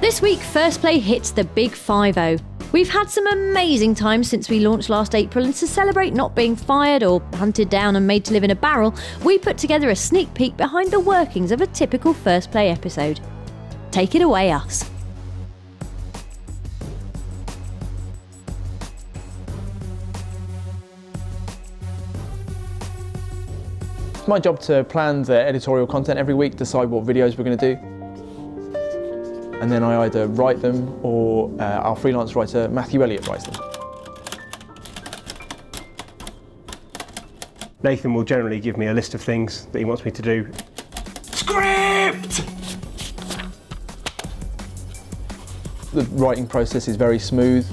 This week, FirstPlay hits the big 5-0. We've had some amazing times since we launched last April, and to celebrate not being fired or hunted down and made to live in a barrel, we put together a sneak peek behind the workings of a typical FirstPlay episode. Take it away, us. It's my job to plan the editorial content every week, decide what videos we're going to do. And then I either write them or our freelance writer Matthew Elliott writes them. Nathan will generally give me a list of things that he wants me to do. Script! The writing process is very smooth.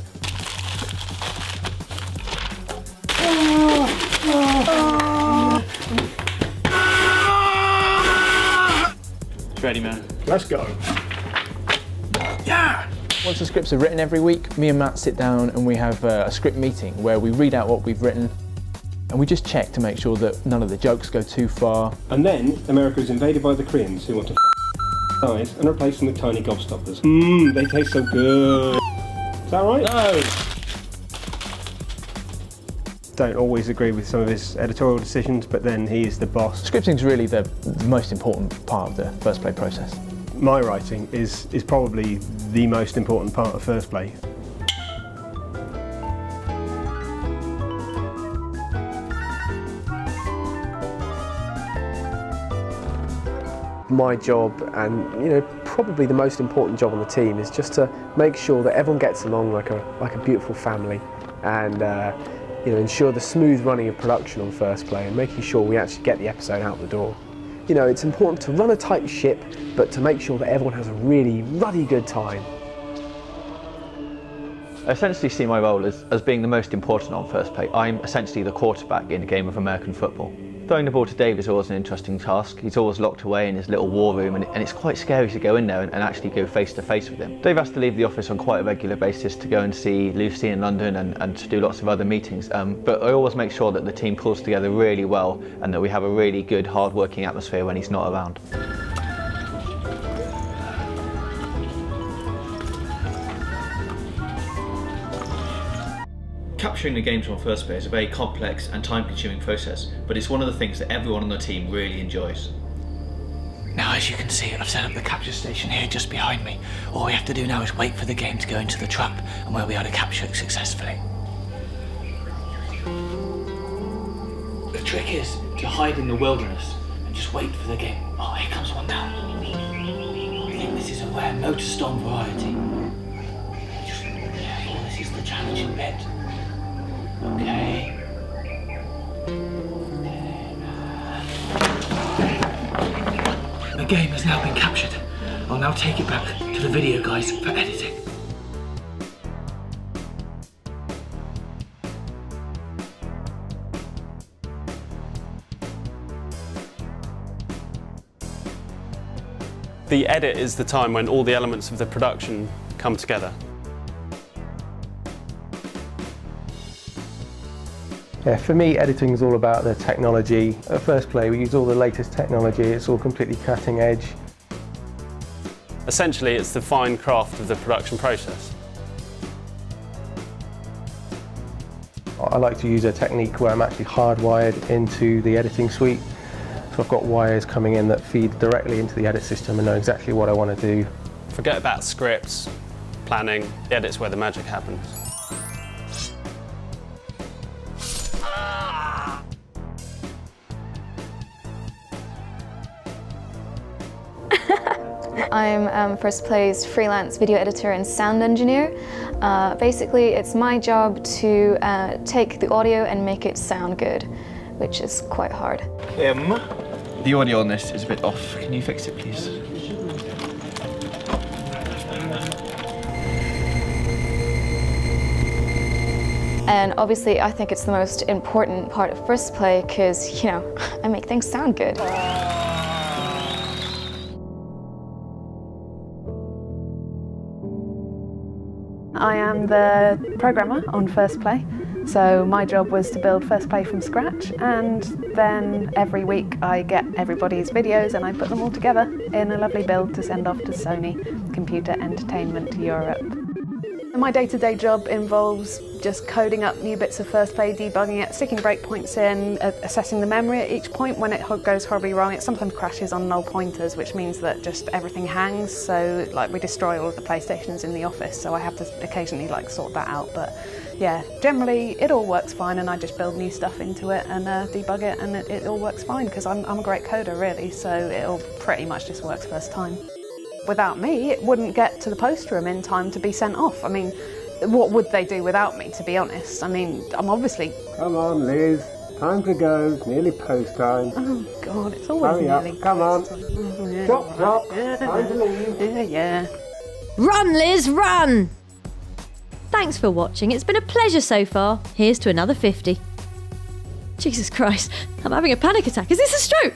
It's ready, man. Let's go. Yeah! Once the scripts are written every week, me and Matt sit down and we have a script meeting where we read out what we've written and we just check to make sure that none of the jokes go too far. And then America is invaded by the Koreans who want to eyes and replace them with tiny gobstoppers. They taste so good. Is that right? No! Don't always agree with some of his editorial decisions, but then he is the boss. Scripting's really the most important part of the FirstPlay process. My writing is probably the most important part of FirstPlay. My job, and probably the most important job on the team, is just to make sure that everyone gets along like a beautiful family, and ensure the smooth running of production on FirstPlay and making sure we actually get the episode out the door. It's important to run a tight ship, but to make sure that everyone has a really ruddy good time. I essentially see my role as being the most important on FirstPlay. I'm essentially the quarterback in a game of American football. Throwing the ball to Dave is always an interesting task. He's always locked away in his little war room, and it's quite scary to go in there and actually go face to face with him. Dave has to leave the office on quite a regular basis to go and see Lucy in London and to do lots of other meetings. But I always make sure that the team pulls together really well and that we have a really good, hard-working atmosphere when he's not around. Capturing the games on FirstPlay is a very complex and time-consuming process, but it's one of the things that everyone on the team really enjoys. Now, as you can see, I've set up the capture station here just behind me. All we have to do now is wait for the game to go into the trap, and we'll be able to capture it successfully. The trick is to hide in the wilderness and just wait for the game. Oh, here comes one now. I think this is a rare motor-storm variety. This is the challenging bit. Okay. The game has now been captured. I'll now take it back to the video guys for editing. The edit is the time when all the elements of the production come together. Yeah, for me, editing is all about the technology. At FirstPlay, we use all the latest technology. It's all completely cutting edge. Essentially, it's the fine craft of the production process. I like to use a technique where I'm actually hardwired into the editing suite. So I've got wires coming in that feed directly into the edit system and know exactly what I want to do. Forget about scripts, planning, the edit's where the magic happens. I'm FirstPlay's freelance video editor and sound engineer. Basically, it's my job to take the audio and make it sound good, which is quite hard. The audio on this is a bit off. Can you fix it, please? And obviously, I think it's the most important part of FirstPlay because, I make things sound good. I am the programmer on FirstPlay. So my job was to build FirstPlay from scratch, and then every week I get everybody's videos and I put them all together in a lovely build to send off to Sony Computer Entertainment Europe. My day-to-day job involves just coding up new bits of FirstPlay, debugging it, sticking breakpoints in, assessing the memory at each point when it goes horribly wrong. It sometimes crashes on null pointers, which means that just everything hangs. So like we destroy all of the PlayStations in the office, so I have to occasionally like sort that out. But yeah, generally it all works fine, and I just build new stuff into it and debug it, and it all works fine because I'm a great coder really, so it all pretty much just works first time. Without me, it wouldn't get to the post room in time to be sent off. I mean, what would they do without me, to be honest? I mean, I'm obviously... Come on, Liz. Time to go. It's nearly post time. Oh, God, it's always Hurry nearly up. Come on. Oh, yeah. Drop. Time to leave. Yeah. Run, Liz, run! Thanks for watching. It's been a pleasure so far. Here's to another 50. Jesus Christ, I'm having a panic attack. Is this a stroke?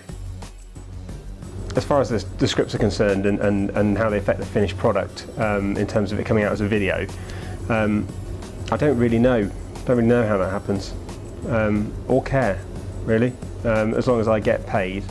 As far as the scripts are concerned and how they affect the finished product in terms of it coming out as a video, I don't really know how that happens or care really, as long as I get paid